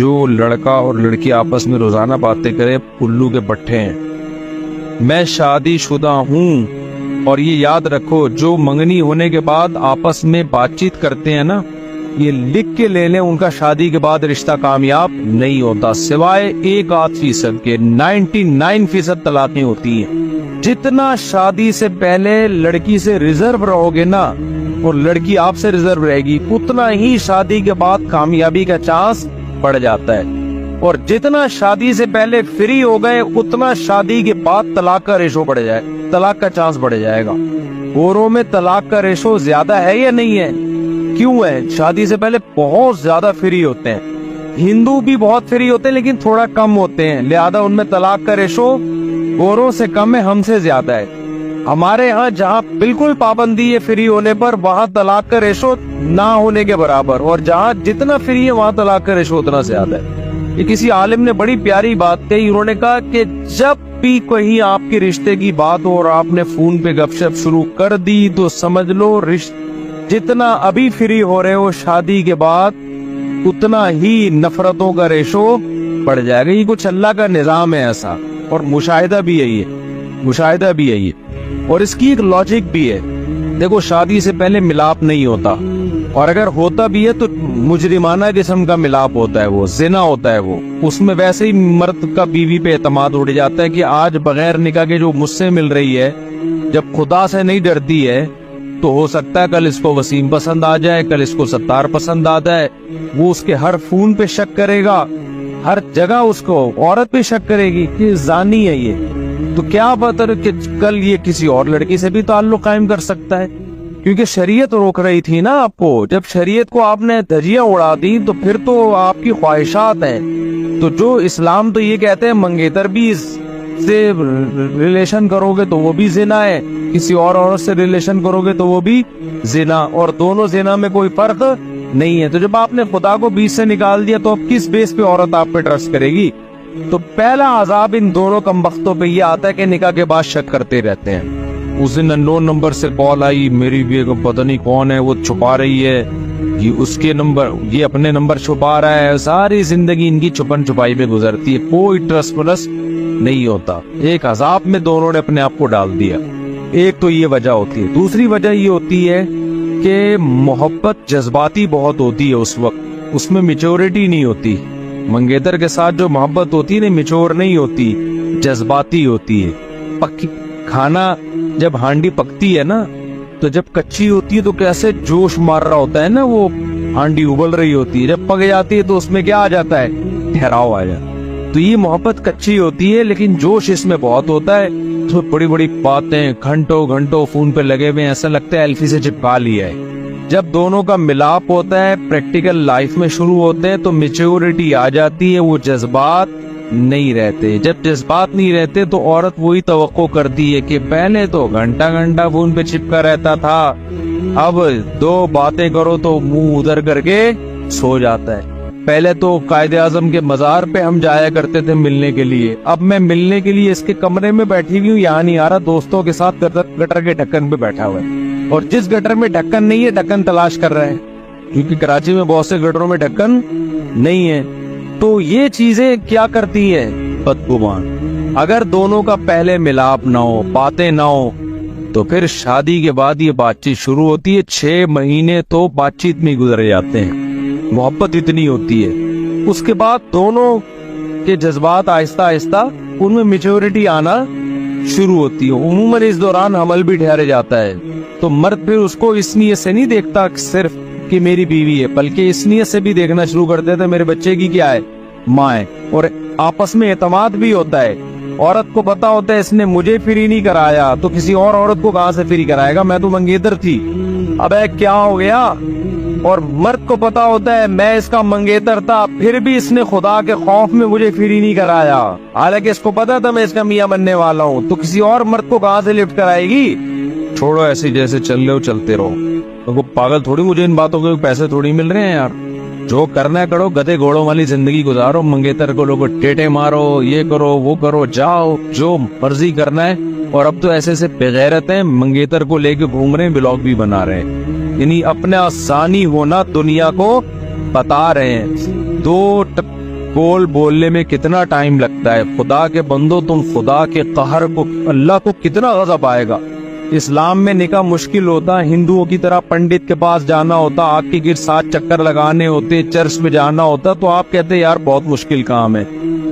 जो लड़का और लड़की आपस में रोजाना बातें करे उल्लू के पट्टे हैं। मैं शादीशुदा हूँ और ये याद रखो, जो मंगनी होने के बाद आपस में बातचीत करते हैं ना, ये लिख के ले लें, उनका शादी के बाद रिश्ता कामयाब नहीं होता, सिवाय 1-8% के। 99% तलाकें होती हैं। जितना शादी से पहले लड़की से रिजर्व रहोगे ना, और लड़की आपसे रिजर्व रहेगी, उतना ही शादी के बाद कामयाबी का चांस बढ़ जाता है। और जितना शादी से पहले फ्री हो गए, उतना शादी के बाद तलाक का रेशो बढ़ जाए, तलाक का चांस बढ़ जाएगा। औरों में तलाक का रेशो ज्यादा है या नहीं है? क्यों है? शादी से पहले बहुत ज्यादा फ्री होते हैं। हिंदू भी बहुत फ्री होते हैं, लेकिन थोड़ा कम होते हैं, लिहाजा उनमें तलाक का रेशो औरों से कम है, हमसे ज्यादा है। हमारे यहाँ जहाँ बिल्कुल पाबंदी है फ्री होने पर, वहाँ तलाक का रेशो ना होने के बराबर, और जहाँ जितना फ्री है वहाँ तलाक का रेशो उतना ज्यादा है। ये किसी आलिम ने बड़ी प्यारी बात कही। उन्होंने कहा कि जब भी कहीं आपके रिश्ते की बात हो और आपने फोन पे गपशप शुरू कर दी, तो समझ लो जितना अभी फ्री हो रहे हो, शादी के बाद उतना ही नफरतों का रेशो बढ़ जाएगा। ये कुछ अल्लाह का निजाम है ऐसा, और मुशाहिदा भी यही है, मुशाहिदा भी यही है। और इसकी एक लॉजिक भी है। देखो, शादी से पहले मिलाप नहीं होता, और अगर होता भी है तो मुजरिमाना किस्म का मिलाप होता है, वो जिना होता है वो। उसमें वैसे ही मर्द का बीवी पे एतमाद उड़ जाता है कि आज बगैर निकाह के जो मुझसे मिल रही है, जब खुदा से नहीं डरती है, तो हो सकता है कल इसको वसीम पसंद आ जाए, कल इसको सत्तार पसंद आ जाए। वो उसके हर फोन पे शक करेगा, हर जगह उसको औरत पे शक करेगी कि जानी है ये। तो क्या पता कि कल ये किसी और लड़की से भी ताल्लुक कायम कर सकता है, क्योंकि शरीयत रोक रही थी ना आपको। जब शरीयत को आपने धज्जियां उड़ा दी, तो फिर तो आपकी ख्वाहिशात हैं। तो जो इस्लाम तो ये कहते हैं मंगेतर भी से रिलेशन करोगे तो वो भी जिना है, किसी और औरत से रिलेशन करोगे तो वो भी जिना, और दोनों जिना में कोई फर्क नहीं है। तो जब आपने खुदा को बीच से निकाल दिया, तो अब किस बेस पे औरत आप पे ट्रस्ट करेगी? तो पहला अजाब इन दोनों कमबख्तों पे ये आता है कि निकाह के बाद शक करते रहते हैं। उस दिन अननोन नंबर से कॉल आई, मेरी बेगम पता नहीं कौन है, वो छुपा रही है, ये उसके नंबर, ये अपने नंबर छुपा रहा है। सारी जिंदगी इनकी छुपन छुपाई में गुजरती है, कोई ट्रस्ट प्लस नहीं होता। एक अजाब में दोनों ने अपने आप को डाल दिया। एक तो ये वजह होती है। दूसरी वजह ये होती है कि मोहब्बत जज्बाती बहुत होती है उस वक्त, उसमें मैच्योरिटी नहीं होती। मंगेतर के साथ जो मोहब्बत होती है, मैच्योर नहीं होती, जज्बाती होती है। पक्की खाना जब हांडी पकती है ना, तो जब कच्ची होती है तो कैसे जोश मार रहा होता है ना, वो हांडी उबल रही होती है। जब पक जाती है तो उसमें क्या आ जाता है? ठहराव आ जाता है। तो ये मोहब्बत कच्ची होती है, लेकिन जोश इसमें बहुत होता है। तो बड़ी बड़ी बातें, घंटों घंटों फोन पे लगे हुए, ऐसा लगता है एल्फी से चिपका लिया है। जब दोनों का मिलाप होता है, प्रैक्टिकल लाइफ में शुरू होते हैं, तो मैच्योरिटी आ जाती है, वो जज्बात नहीं रहते। जब जज्बात नहीं रहते तो औरत वही तवक्को करती है कि पहले तो घंटा घंटा फोन पे चिपका रहता था, अब 2 बातें करो तो मुंह उधर करके सो जाता है। पहले तो कायदे आजम के मजार पे हम जाया करते थे मिलने के लिए, अब मैं मिलने के लिए इसके कमरे में बैठी हुई हूँ, यहाँ नहीं आ रहा, दोस्तों के साथ गटर के ढक्कन पे बैठा हुआ है। और जिस गटर में ढक्कन नहीं है, ढक्कन तलाश कर रहे हैं, क्योंकि कराची में बहुत से गटरों में ढक्कन नहीं है। तो ये चीजें क्या करती है? बदगुमान। अगर दोनों का पहले मिलाप ना हो, बातें ना हो, तो फिर शादी के बाद ये बातचीत शुरू होती है। 6 महीने तो बातचीत में गुजर जाते हैं, मोहब्बत इतनी होती है। उसके बाद दोनों के जज्बात आहिस्ता आहिस्ता उनमें मैच्योरिटी आना शुरू होती है। उमूमन इस दौरान हमल भी ठहरे जाता है। तो मर्द फिर उसको इस नीयत से नहीं देखता सिर्फ कि मेरी बीवी है, बल्कि इस नीयत से भी देखना शुरू कर देता है मेरे बच्चे की क्या है, माँ है। और आपस में एतमाद भी होता है। औरत को पता होता है इसने मुझे फ्री नहीं कराया, तो किसी और औरत को कहाँ से फ्री कराएगा? मैं तो मंगेतर थी, अब क्या हो गया? और मर्द को पता होता है मैं इसका मंगेतर था, फिर भी इसने खुदा के खौफ में मुझे फ्री नहीं कराया, हालांकि इसको पता था मैं इसका मियाँ बनने वाला हूँ, तो किसी और मर्द को कहाँ से लिफ्ट कराएगी? छोड़ो, ऐसे जैसे चल रहे हो चलते रहो। तो पागल थोड़ी, मुझे इन बातों के पैसे थोड़ी मिल रहे हैं यार। जो करना है करो, गधे घोड़ों वाली जिंदगी गुजारो, मंगेतर को लोगो टेटे मारो, ये करो वो करो, जाओ जो मर्जी करना है। और अब तो ऐसे से बेगैरत हैं, मंगेतर को लेके घूम रहे हैं, ब्लॉग भी बना रहे हैं, यानी अपने आसानी होना दुनिया को बता रहे हैं। بول بولنے میں کتنا ٹائم لگتا ہے. خدا کے بندو تم خدا کے قہر کو, اللہ کو کتنا غضب آئے گا. اسلام میں نکاح مشکل ہوتا, ہندوؤں کی طرح پنڈت کے پاس جانا ہوتا, آگ کے گر 7 چکر لگانے ہوتے, چرچ میں جانا ہوتا, تو آپ کہتے یار بہت مشکل کام ہے.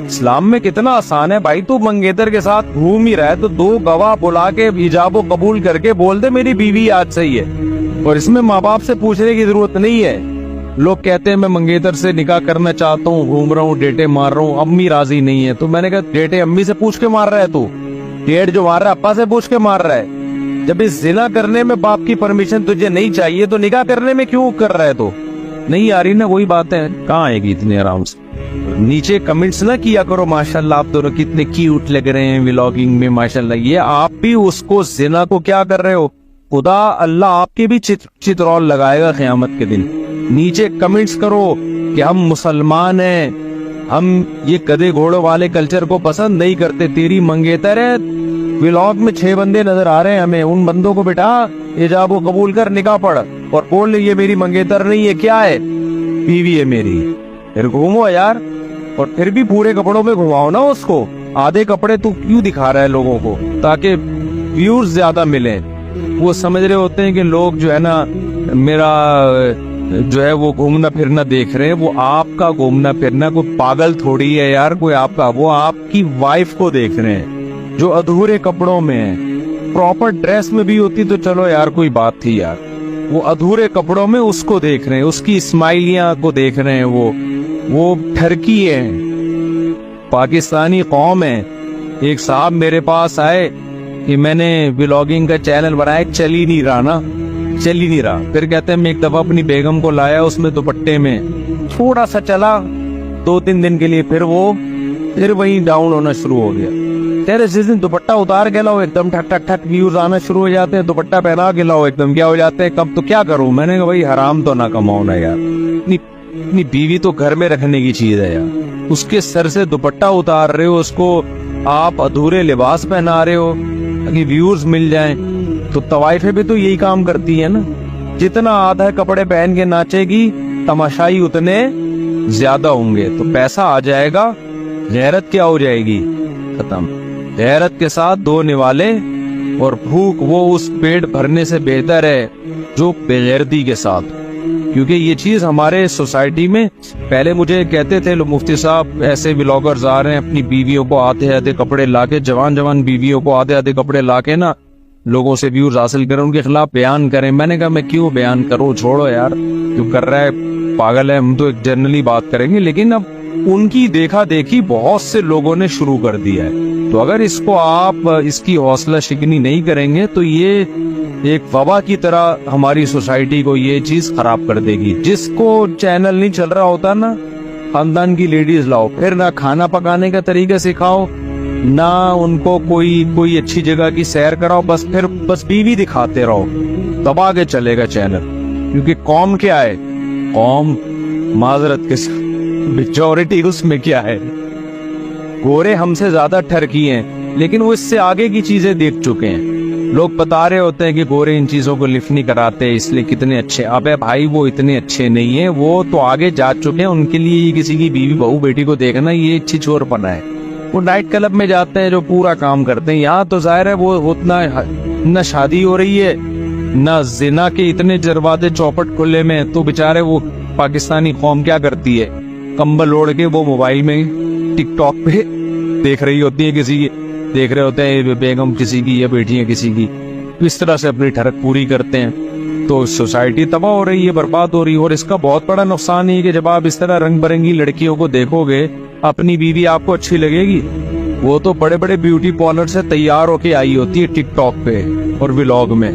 اسلام میں کتنا آسان ہے بھائی. تو منگیتر کے ساتھ گھوم ہی رہا ہے تو 2 گواہ بلا کے ایجاب و قبول کر کے بول دے میری بیوی آج صحیح ہے, اور اس میں ماں باپ سے پوچھنے کی ضرورت نہیں ہے. لوگ کہتے ہیں میں منگیتر سے نکاح کرنا چاہتا ہوں, گھوم رہا ہوں, ڈیٹے مار رہا ہوں, امی راضی نہیں ہے. تو میں نے کہا ڈیٹے امی سے پوچھ کے مار رہا ہے, تو ڈیٹ جو مار رہا ہے ابا سے پوچھ کے مار رہا ہے. جب اس زنا کرنے میں باپ کی پرمیشن تجھے نہیں چاہیے تو نکاح کرنے میں کیوں کر رہا ہے؟ تو نہیں آ رہی نا وہی بات ہے, کہاں آئے گی اتنے آرام سے. نیچے کمنٹس نہ کیا کرو ماشاءاللہ آپ دونوں کتنے کیوٹ لگ رہے ہیں ولاگنگ میں ماشاءاللہ. یہ آپ بھی اس کو زنا کو کیا کر رہے ہو, خدا اللہ آپ کے بھی چترول لگائے گا قیامت کے دن. نیچے کمنٹس کرو کہ ہم مسلمان ہیں, ہم یہ گدھے گھوڑوں والے کلچر کو پسند نہیں کرتے. تیری منگیتر ہے, ولاگ میں 6 بندے نظر آ رہے ہیں ہمیں, ان بندوں کو بٹھا ایجاب و قبول کر, نکاح پڑھ اور بول یہ میری منگیتر نہیں ہے, کیا ہے, بیوی ہے میری. پھر گھومو یار, اور پھر بھی پورے کپڑوں میں گھماؤ نا اس کو. آدھے کپڑے تو کیوں دکھا رہا ہے لوگوں کو, تاکہ ویورز زیادہ ملیں. وہ سمجھ رہے ہوتے ہیں کہ لوگ جو ہے نا میرا جو ہے وہ گھومنا پھرنا دیکھ رہے ہیں. وہ آپ کا گھومنا پھرنا کوئی پاگل تھوڑی ہے یار, کوئی آپ کا, وہ آپ کی وائف کو دیکھ رہے ہیں جو ادھورے کپڑوں میں ہے. پراپر ڈریس میں بھی ہوتی تو چلو یار کوئی بات تھی یار, وہ ادھورے کپڑوں میں اس کو دیکھ رہے ہیں, اس کی اسمائلیاں کو دیکھ رہے ہیں. وہ ٹھرکی ہے, پاکستانی قوم ہے. ایک صاحب میرے پاس آئے کہ میں نے ولاگنگ کا چینل بنایا, چل ہی نہیں رہا. پھر کہتے ہیں میں ایک دفعہ اپنی بیگم کو لایا, اس میں دوپٹے میں تھوڑا سا چلا 2-3 دن کے لیے, پھر وہیں ڈاؤن ہونا شروع ہو گیا. تیرے جس دن دوپٹہ اتار کے لاؤ ایک دم ٹھک ٹھک ٹھک ویوز آنا شروع ہو جاتے ہیں, دوپٹہ پہنا کے لاؤ ایک دم کیا ہو جاتے ہیں, کب تو کیا کروں. میں نے کہا بھائی حرام تو نہ کماؤ نا یار, اپنی بیوی تو گھر میں رکھنے کی چیز ہے یار. اس کے سر سے دوپٹہ اتار رہے ہو, اس کو آپ ادھورے لباس پہنا رہے ہو تاکہ ویورز مل جائیں. تو طوائفیں بھی تو یہی کام کرتی ہیں نا, جتنا آدھا کپڑے پہن کے ناچے گی تماشائی اتنے زیادہ ہوں گے, تو پیسہ آ جائے گا, غیرت کیا ہو جائے گی, ختم. غیرت کے ساتھ 2 نوالے اور بھوک, وہ اس پیٹ بھرنے سے بہتر ہے جو بغیرتی کے ساتھ. کیونکہ یہ چیز ہمارے سوسائٹی میں پہلے مجھے کہتے تھے مفتی صاحب ایسے ولاگرز آ رہے ہیں اپنی بیویوں کو آدھے کپڑے لا کے, جوان بیویوں کو آدھے کپڑے لا کے نا لوگوں سے ویوز حاصل کریں, ان کے خلاف بیان کریں. میں نے کہا میں کیوں بیان کروں, چھوڑو یار جو کر رہا ہے پاگل ہے, ہم تو ایک جنرلی بات کریں گے. لیکن اب ان کی دیکھا دیکھی بہت سے لوگوں نے شروع کر دیا ہے, تو اگر اس کو آپ اس کی حوصلہ شکنی نہیں کریں گے تو یہ ایک وبا کی طرح ہماری سوسائٹی کو یہ چیز خراب کر دے گی. جس کو چینل نہیں چل رہا ہوتا نا, خاندان کی لیڈیز لاؤ, پھر نہ کھانا پکانے کا طریقہ سکھاؤ, نہ ان کو کوئی اچھی جگہ کی سیر کراؤ, بس بیوی دکھاتے رہو, دبا کے چلے گا چینل. کیونکہ قوم کیا ہے, قوم معذرت کے میجورٹی اس میں کیا ہے, گورے ہم سے زیادہ ٹھرکی ہیں, لیکن وہ اس سے آگے کی چیزیں دیکھ چکے ہیں. لوگ بتا رہے ہوتے ہیں کہ گورے ان چیزوں کو لفٹ نہیں کراتے اس لیے کتنے اچھے. ابے بھائی وہ اتنے اچھے نہیں ہیں, وہ تو آگے جا چکے ہیں. ان کے لیے یہ کسی کی بیوی بہو بیٹی کو دیکھنا یہ اچھی چور پنا ہے. وہ نائٹ کلب میں جاتے ہیں جو پورا کام کرتے ہیں. یہاں تو ظاہر ہے وہ اتنا نہ شادی ہو رہی ہے نہ زنا کے اتنے دروازے چوپٹ کھلے میں, تو بےچارے وہ پاکستانی قوم کیا کرتی ہے, کمبل اوڑھ کے وہ موبائل میں ٹک ٹاک پہ دیکھ رہی ہوتی ہے, کسی کی دیکھ رہے ہوتے ہیں بیگم کسی کی یا بیٹیاں کسی کی, اس طرح سے اپنی ٹھڑک پوری کرتے ہیں. تو سوسائٹی تباہ ہو رہی ہے, برباد ہو رہی ہے. اور اس کا بہت بڑا نقصان ہے کہ جب آپ اس طرح رنگ برنگی لڑکیوں کو دیکھو گے, اپنی بیوی آپ کو اچھی لگے گی. وہ تو بڑے بڑے بیوٹی پارلر سے تیار ہو کے آئی ہوتی ہے ٹک ٹاک پہ اور ولاگ میں,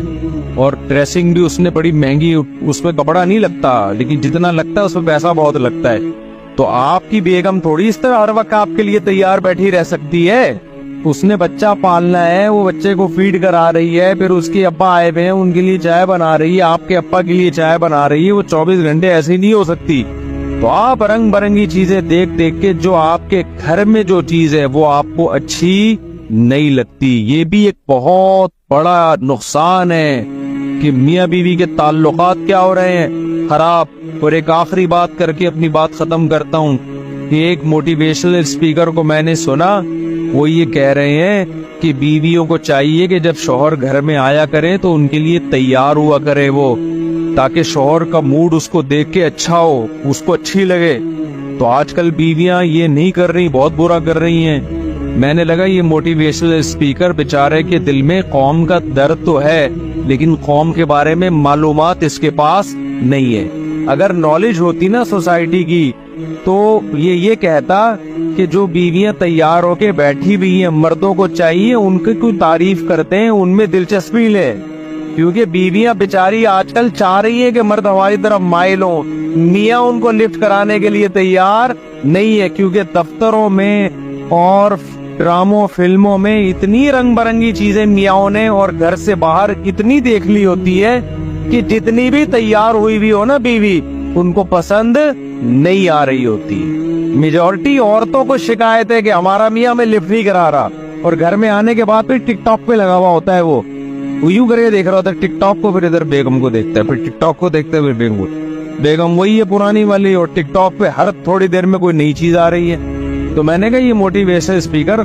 اور ڈریسنگ بھی اس نے بڑی مہنگی, اس میں کپڑا نہیں لگتا لیکن جتنا لگتا ہے اس میں پیسہ بہت لگتا ہے. تو آپ کی بیگم تھوڑی اس طرح ہر وقت آپ کے لیے تیار بیٹھی رہ سکتی ہے. اس نے بچہ پالنا ہے, وہ بچے کو فیڈ کرا رہی ہے, پھر اس کے ابا آئے ہوئے ہیں ان کے لیے چائے بنا رہی ہے, آپ کے ابا کے لیے چائے بنا رہی ہے. وہ 24 گھنٹے ایسی نہیں ہو سکتی. تو آپ رنگ برنگی چیزیں دیکھ دیکھ کے جو آپ کے گھر میں جو چیز ہے وہ آپ کو اچھی نہیں لگتی. یہ بھی ایک بہت بڑا نقصان ہے کہ میاں بیوی کے تعلقات کیا ہو رہے ہیں خراب. اور ایک آخری بات کر کے اپنی بات ختم کرتا ہوں. कि एक मोटिवेशनल स्पीकर को मैंने सुना, वो ये कह रहे हैं कि बीवियों को चाहिए कि जब शौहर घर में आया करे तो उनके लिए तैयार हुआ करे वो, ताकि शौहर का मूड उसको देख के अच्छा हो, उसको अच्छी लगे। तो आजकल बीवियां ये नहीं कर रही, बहुत बुरा कर रही हैं। मैंने लगा ये मोटिवेशनल स्पीकर बेचारे के दिल में कौम का दर्द तो है, लेकिन कौम के बारे में मालूमात इसके पास नहीं है। अगर नॉलेज होती ना सोसाइटी की तो ये कहता कि जो बीवियां तैयार होके बैठी हुई हैं, मर्दों को चाहिए उनकी कोई तारीफ करते हैं, उनमें दिलचस्पी ले, क्योंकि बीवियां बेचारी आजकल चाह रही है कि मर्द हमारी तरफ माइल हो। मियाँ उनको लिफ्ट कराने के लिए तैयार नहीं है, क्योंकि दफ्तरों में और ड्रामों फिल्मों में इतनी रंग बिरंगी चीजें मियाओं ने और घर से बाहर इतनी देख ली होती है कि जितनी भी तैयार हुई भी हो ना बीवी, उनको पसंद नहीं आ रही होती। मेजॉरिटी औरतों को शिकायत है कि हमारा मियाँ हमें लिफ्ट नहीं करा रहा, और घर में आने के बाद फिर टिकटॉक पे लगा हुआ होता है, वो यूं करके देख रहा होता है टिकटॉक को, फिर इधर बेगम को देखता है, फिर टिकटॉक को देखता है, फिर बेगम को। बेगम वही है पुरानी वाली, और टिकटॉक पे हर थोड़ी देर में कोई नई चीज आ रही है। तो मैंने कहा ये मोटिवेशनल स्पीकर